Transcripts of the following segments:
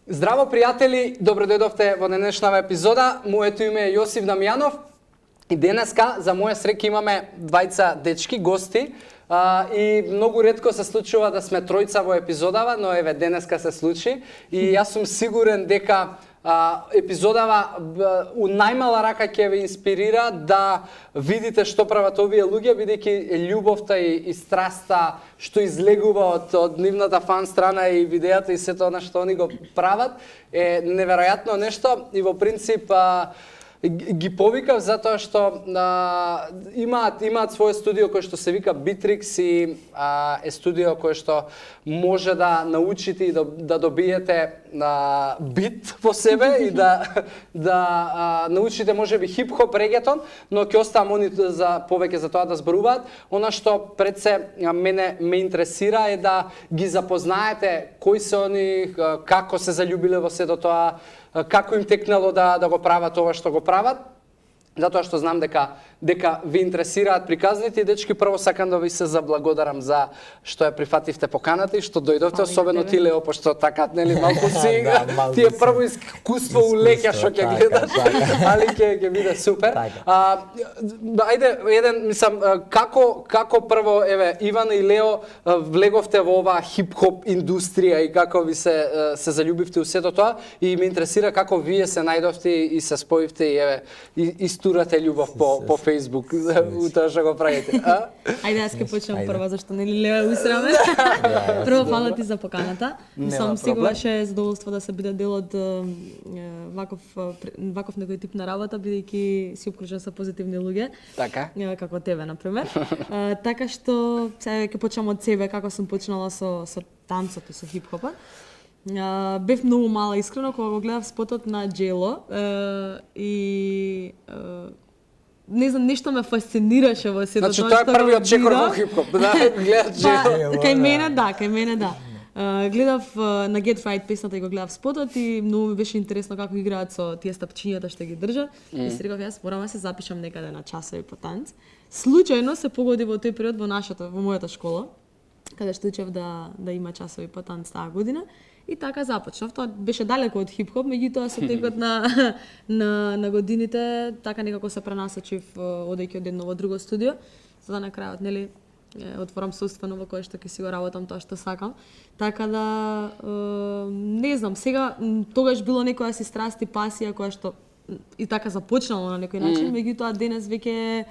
Здраво, пријатели, добро дојдовте во денешнава епизода. Моето име е Јосиф Дамјанов и денеска за моја среќа имаме двајца дечки гости. И многу ретко се случува да сме тројца во епизодава, но еве денеска се случи и јас сум сигурен дека епизодава у најмала рака ќе ве инспирира да видите што прават овие луѓе, бидејќи љубовта и страста што излегува од нивната фан страна и видеата и сето она што они го прават е неверојатно нешто и во принцип ги повикав затоа што имаат свое студио кое што се вика Bitrix и е студио кое што може да научите и да добиете бит во себе и да научите можеби хип-хоп регетон, но ќе оставам они за повеќе за тоа да зборуваат. Она што пред се ме интересира е да ги запознаете кои се они, како се заљубиле во сето тоа, како им текнало да го прават ова што го прават, затоа што знам дека ви интересираат приказните и дечки, прво сакам да ви се заблагодарам за што ја прифативте поканата и што дојдовте, особено ти Лео, пошто така нели малку си ти е прво искуство у леќа што ќе гледаш, али ќе биде супер. Ајде еден мислам како прво еве Иван и Лео влеговте во оваа хип-хоп индустрија и како ви се заљубивте у сето тоа и ме интересира како вие се најдовте и се споивте и еве истурате љубов по Facebook у тоа што го правите. Ајде, јас ќе почнам прва, зашто нели Лео усраме. Прво, фала ти за поканата. Мислам, секогаш е задоволство да се биде дел од ваков некој тип на работа, бидејќи си обкружен со позитивни луѓе. Така. Како тебе, например. Така што сега ќе почнам од себе, како сум почнала со танцот и со хип-хопот. Бев многу мала искрено кога го гледав спотот на Джело и не знам, нешто ме фасцинираше во сето тоа што. Значи тоа е првиот чекор во хип-хоп, да, гледаш Джело. Кај мене да. Гледав на Get Right песната и го гледав спотот и многу ми беше интересно како играат со тие стапчињата што ги држат. И си реков јас морам да се запишам некаде на часови по танц. Случајно се погоди во тој период во мојата школа, каде што учев да има часови по танц таа година. И така започнав. Тоа беше далеко од хип-хоп, меѓутоа со текот на годините така некако се пренасочив одејќи од едно во друго студио, за да на крајот нели отворам собствено во кое што ќе си го работам тоа што сакам. Така да не знам, сега тогаш било некоја си страст и пасија која што и така започнало на некој начин, меѓутоа денес веќе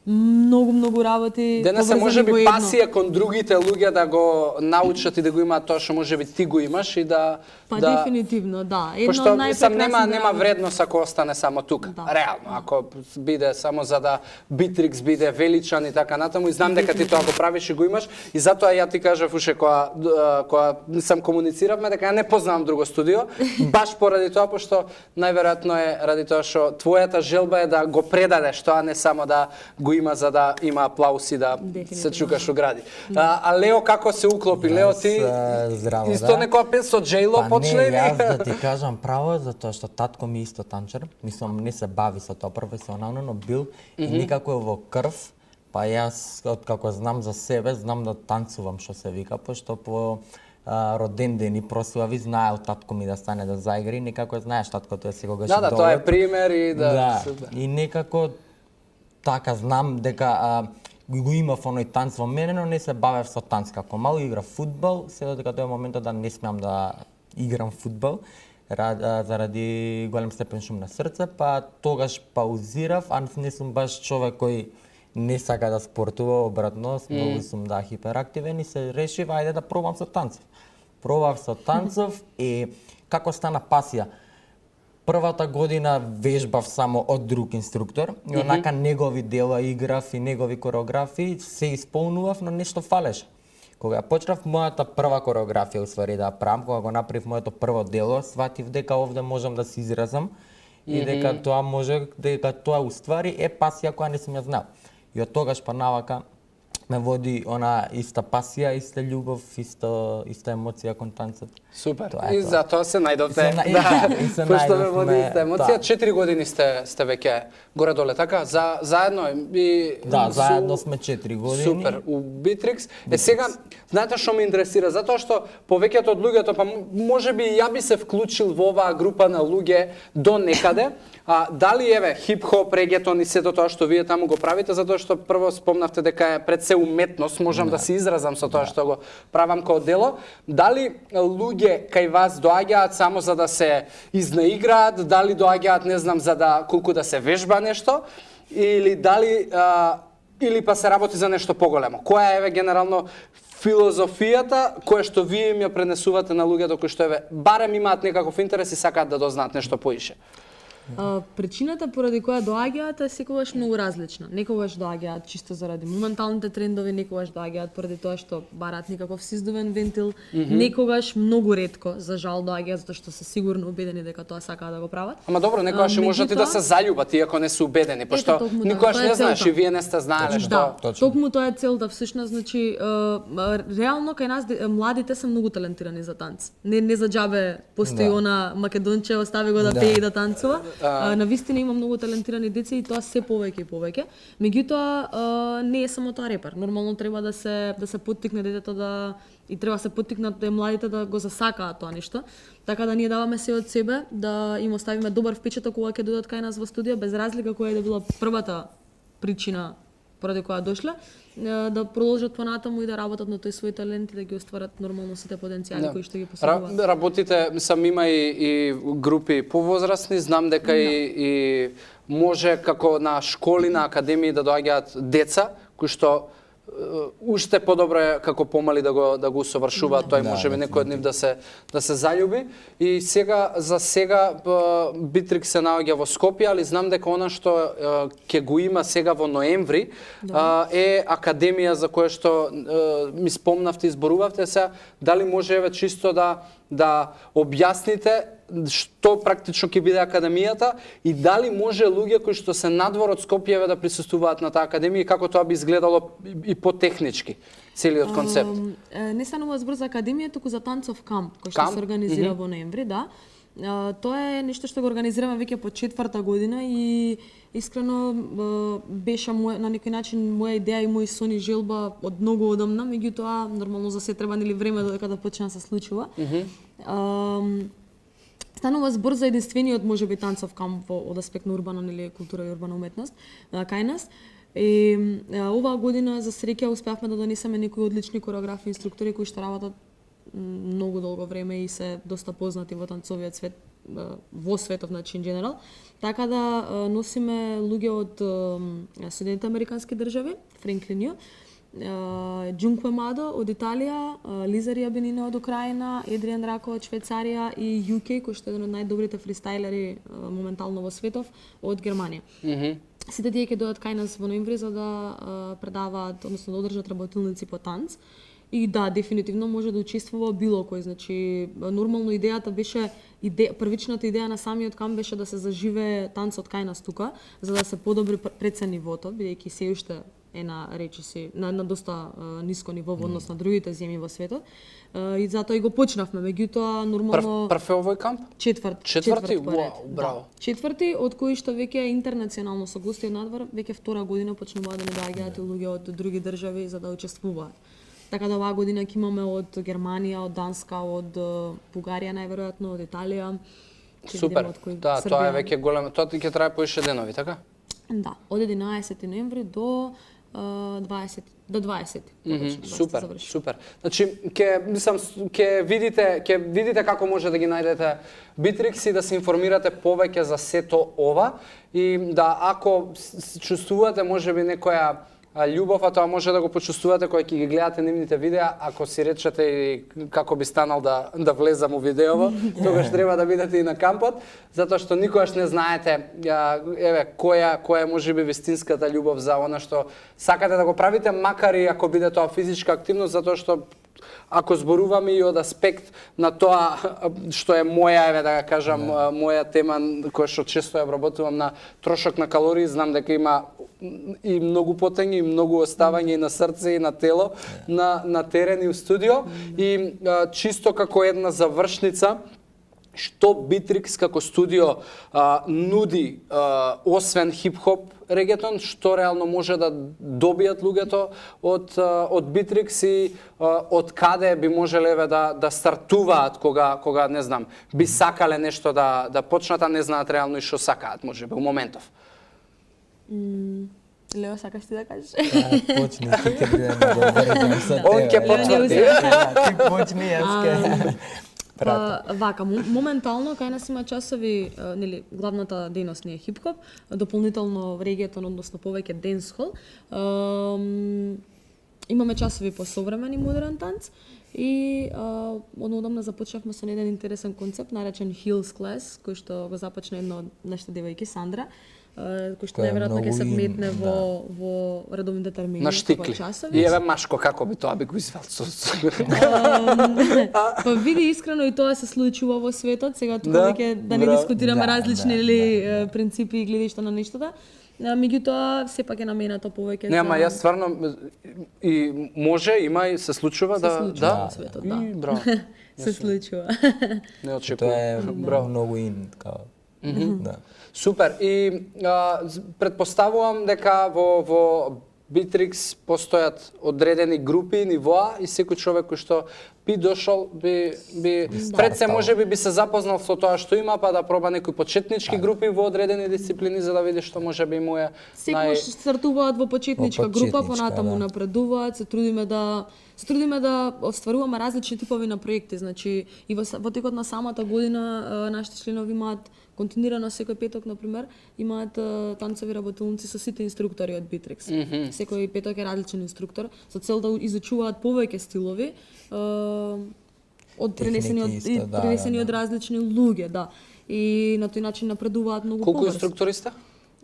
многу работи. Денес се можеби пасија кон другите луѓе да го научат и да го имаат тоа што можеби ти го имаш и да дефинитивно, да. Пошто сам нема вредност ако остане само тука. Да. Реално, ако биде само за да Bitrix биде величан и така натаму, и знам дека ти тоа го правиш и го имаш, и затоа ја ти кажав уште кога сам комунициравме дека ја не познавам друго студио, баш поради тоа, пошто најверојатно е ради тоа што твојата желба е да го предадеш тоа, не само да го има за да има аплауз и да се чукаш у гради. А Лео како се уклопи? Лео ти здраво, исто некоја пес со Джейло почне ли? Јас да ти кажам право, затоа што татко ми исто танчар, мислам не се бави со тоа професионално, но бил и никако е во крв, па јас откако знам за себе, знам да танцувам што се вика, пошто по роден ден и прослави знаел татко ми да стане да заигри, некако знаеш татко тоа секогаш Да, тоа е пример и и некако така знам дека го имав оној танц во мене, но не се бавев со танц како мал, играв фудбал, се додека тоа е моментот да не смеам да играм фудбал заради голем степен шум на срце, па тогаш паузирав, а не сум баш човек кој не сака да спортува, обратно, многу сум хиперактивен и се решив ајде да пробам со танцов. Пробав со танцов и како стана пасија. Првата година вежбав само од друг инструктор и онака негови дела играв и негови кореографии се исполнував, но нешто фалеше. Кога почнав мојата прва кореографија уствари да правам, кога го направив моето прво дело, сватив дека овде можам да се изразам и дека тоа уствари е пасија која не сум ја знал. И од тогаш па навака ме води она иста пасија, иста љубов, иста емоција кон танцот. Супер. Тоа е И тоа. затоа се најдовте. И се Пошто ме најдовме, води иста емоција. да. 4 години сте веќе горе-доле, така? Заедно и Да, со- заедно сме 4 години. Супер, у Битрикс. Сега, знаете што ме интересира? Затоа што повеќето од луѓето, па можеби и ја би се вклучил во оваа група на луѓе до некаде. Дали еве хип-хоп, регетон и сето тоа што вие таму го правите, затоа што прво спомнавте дека е пред се уметност, можам да се изразам со тоа што го правам као дело. Дали луѓе кај вас доаѓаат само за да се изнаиграат, дали доаѓаат, не знам, за да колку да се вежба нешто, или дали или па се работи за нешто поголемо? Која е еве генерално филозофијата која што вие им ја пренесувате на луѓето кои што еве барем имаат некаков интерес и сакаат да дознаат нешто поише? Причината поради која доаѓаат е секогаш многу различна. Некогаш доаѓаат чисто заради моменталните трендови, некогаш доаѓаат поради тоа што бараат некаков сиздувен вентил, некогаш многу ретко, за жал доаѓаат затоа што се сигурно убедени дека тоа сакаат да го прават. Ама добро, некогаш и можат и да се заљубат иако не се убедени, пошто токму тоа, никогаш тоа е не знаеш целта. и вие не сте знаеле што. Да, Точно. токму тоа е целта всушност, значи реално кај нас младите се многу талентирани за танц. Не за џабе постои она македонче остави го да пее и да танцува. На вистина има многу талентирани деца и тоа се повеќе и повеќе. Меѓутоа не е само тоа репер. Нормално треба да се поттикне детето и треба се поттикнат младите да го засакаат тоа нешто. Така да ние даваме се од себе да им оставиме добар впечаток кога ќе дојдат кај нас во студио, без разлика која е да била првата причина поради која дошле, да продолжат понатаму и да работат на тој свој талент и да ги остварат нормално сите потенцијали кои што ги поседуваат. Работите, мислам, има и групи повозрастни, знам дека и може како на школи, на академии да доаѓаат деца кои што уште подобро е како помали да го усовршуваат, тој можеби некој од нив да се заљуби. И за сега Битрикс се наоѓа во Скопје, али знам дека она што ќе го има сега во ноември е академија за која што ми спомнавте, изборувавте се, дали може еве чисто да објасните што практично ќе биде академијата и дали може луѓе кои што се надвор од Скопје да присуствуваат на таа академија и како тоа би изгледало и потехнички целиот концепт? Не станува збор за академија, туку за танцов камп кој што се организира во ноември, да. Тоа е нешто што го организираме веќе по 4-та година и искрено беше на некој начин моја идеја и мој сон и желба од многу одамна, меѓутоа нормално за се треба нели време додека да почне да се случува. Станува збор за единствениот можеби танцов камп од аспект на урбана нели култура и урбана уметност кај нас. И оваа година за среќа успеавме да донесеме некои одлични кореографи и инструктори кои што работат многу долго време и се доста познати во танцовиот свет, во светов начин генерал. Така да носиме луѓе од Соединетите американски држави, Френклин Ю, Џункве Мадо од Италија, Лиза Риабенина од Украина, Едриан Рако од Швајцарија и UK, кој што е еден од најдобрите фристайлери моментално во светов, од Германија. Сите тие ќе дојдат кај нас во ноември за да предаваат, односно да одржат работилници по танц. И да, дефинитивно може да учествува било кој, значи нормално идејата беше првичната идеја на самиот камп беше да се заживее танцот кај нас тука, за да се подобри пред се нивото, бидејќи се уште е на речиси на доста ниско ниво во однос на другите земји во светот. И затоа и го почнавме, меѓутоа нормално Прв е овој камп? Четврти, Вау, браво. Четврти, од кои што веќе интернационално со гости од надвор, веќе втора година почнуваат да ни доаѓаат луѓе од други држави за да учествуваат. Така да оваа година ќе имаме од Германија, од Данска, од Бугарија најверојатно, од Италија. Супер. Да, тоа е веќе големо. Тоа ќе трае поише денови, така? Да, од 11 ноември до 20. Супер, супер. Значи ќе видите како може да ги најдете Битрикс и да се информирате повеќе за сето ова и да ако чувствувате можеби некоја љубов, а тоа може да го почувствувате кога ќе ги гледате нивните видеа, ако си речете и како би станал да влезам у видеово, тогаш треба да бидете и на кампот, затоа што никогаш не знаете еве која е можеби вистинската љубов за она што сакате да го правите, макар и ако биде тоа физичка активност, затоа што ако зборуваме и од аспект на тоа што е моја, еве да ga кажам, моја тема која што често ја обработувам на трошок на калории, знам дека има и многу потење, и многу оставање и на срце и на тело, на терен и у студио. И чисто како една завршница, што Битрикс како студио нуди освен хип-хоп регетон, што реално може да добијат луѓето од Битрикс и од каде би можеле да стартуваат кога не знам, би сакале нешто да почнат, а не знаат реално и што сакаат, можеби у моментов. Лео, сакаш ти да кажеш? Почни, ти ќе бидеме добри со тебе. Он ќе потврди. Ти почни, јас ќе... Вака, моментално кај нас има часови, нели, главната дејност не е хип-хоп, дополнително регетон, односно повеќе денсхол. Имаме часови по современ и модерен танц и однодамна започнавме со еден интересен концепт наречен Heels Class, кој што го започна една од нашите девојки Сандра, кој што најверојатно ќе се вметне во редовните термини На штикли. И еве Машко, како би тоа би го извел? Па види, искрено и тоа се случува во светот. Сега тука веќе да не дискутираме различни принципи и гледишта на нештата. Меѓутоа, сепак е наменато повеќе. Не, ама јас стварно и може, има и се случува се случува во светот, да. И браво. Се случува. Не очекувам. Тоа е многу ин, така. Да. Супер. И предпоставувам дека во Битрикс постојат одредени групи, нивоа и секој човек кој што би дошол, би пред се можеби би се запознал со тоа што има, па да проба некои почетнички групи во одредени дисциплини за да види што можеби му е Секогаш стартуваат во почетничка група, понатаму напредуваат, се трудиме да остваруваме различни типови на проекти, значи и во текот на самата година нашите членови имаат континуирано секој петок, например, имаат танцови работилници со сите инструктори од Битрикс. Секој петок е различен инструктор, со цел да изучуваат повеќе стилови, пренесени од различни луѓе, да. И на тој начин напредуваат многу Колку побрзо. инструктори сте?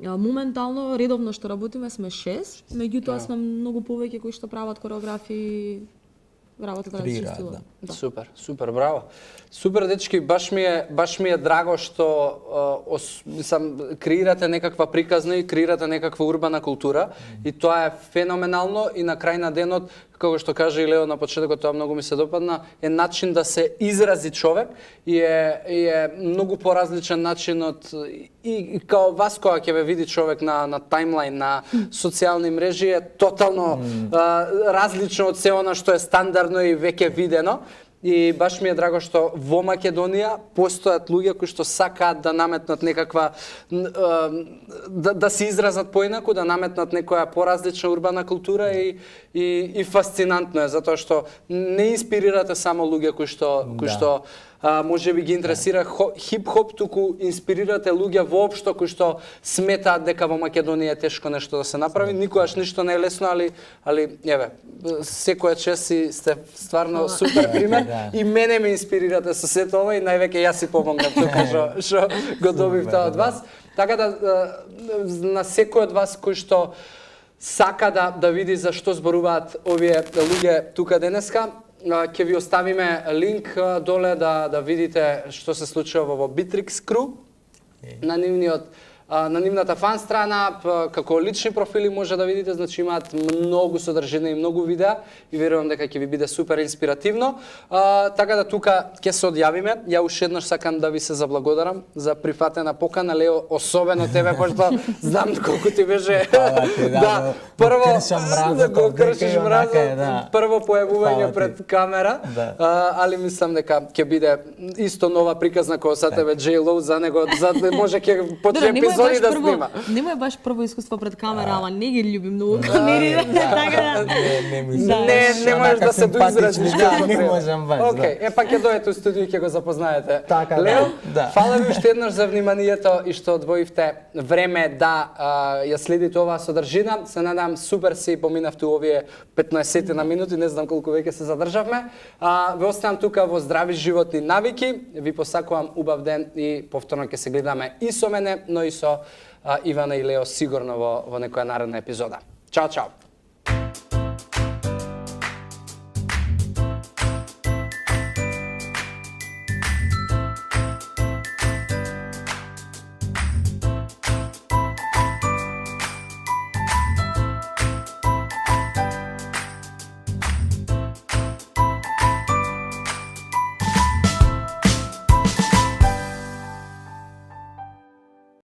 Моментално, редовно што работиме сме 6, меѓутоа сме многу повеќе кои што прават кореографии, работат различни стилови. Да. Супер, браво. Супер, дечки, баш ми е драго што мислам креирате некаква приказна и креирате некаква урбана култура и тоа е феноменално и на крај на денот, како што кажа и Лео на почетокот, тоа многу ми се допадна, е начин да се изрази човек и е многу поразличен начин од и као вас кога ќе ве види човек на таймлайн на социјални мрежи е тотално различно од се она што е стандардно и веќе видено. И баш ми е драго што во Македонија постојат луѓе кои што сакаат да наметнат некаква да се изразат поинаку, да наметнат некоја поразлична урбана култура и фасцинантно е затоа што не инспирирате само луѓе кои што може би ги интересира хип-хоп, туку инспирирате луѓе воопшто кои што сметаат дека во Македонија е тешко нешто да се направи. Никогаш ништо не е лесно, али еве, секоја чест и сте стварно супер пример и мене ме инспирирате со сето ова и највеќе јас си помогнав тука што го добив тоа од вас. Така да на секој од вас кој што сака да види за што зборуваат овие луѓе тука денеска, ќе ви оставиме линк доле да видите што се случува во Bitrix Crew на нивната фан страна, како лични профили може да видите, значи имаат многу содржина и многу видеа и верувам дека ќе ви биде супер инспиративно. Така да тука ќе се одјавиме. Ја уште еднаш сакам да ви се заблагодарам за прифатена покана, Лео, особено тебе, пошто знам колку ти беше да, прво го кршиш мразот, прво појавување пред камера, али мислам дека ќе биде исто нова приказна која са тебе J-Lo за него, може ќе почне епизоди да снима. Нема баш прво искуство пред камера, ама не ги љубим многу камери, така да. Не можеш да се доизразиш како не можам баш. Океј, па ќе дојдете у студио и ќе го запознаете. Лео, фала ви уште еднаш за вниманието и што одвоивте време да ја следите оваа содржина. Се надам супер си поминавте овие 15 на минути, не знам колку веќе се задржавме. Ве оставам тука во здрави животни навики. Ви посакувам убав ден и повторно ќе се гледаме и со мене, но и со Ивана и Лео сигурно во некоја наредна епизода. Чао, чао!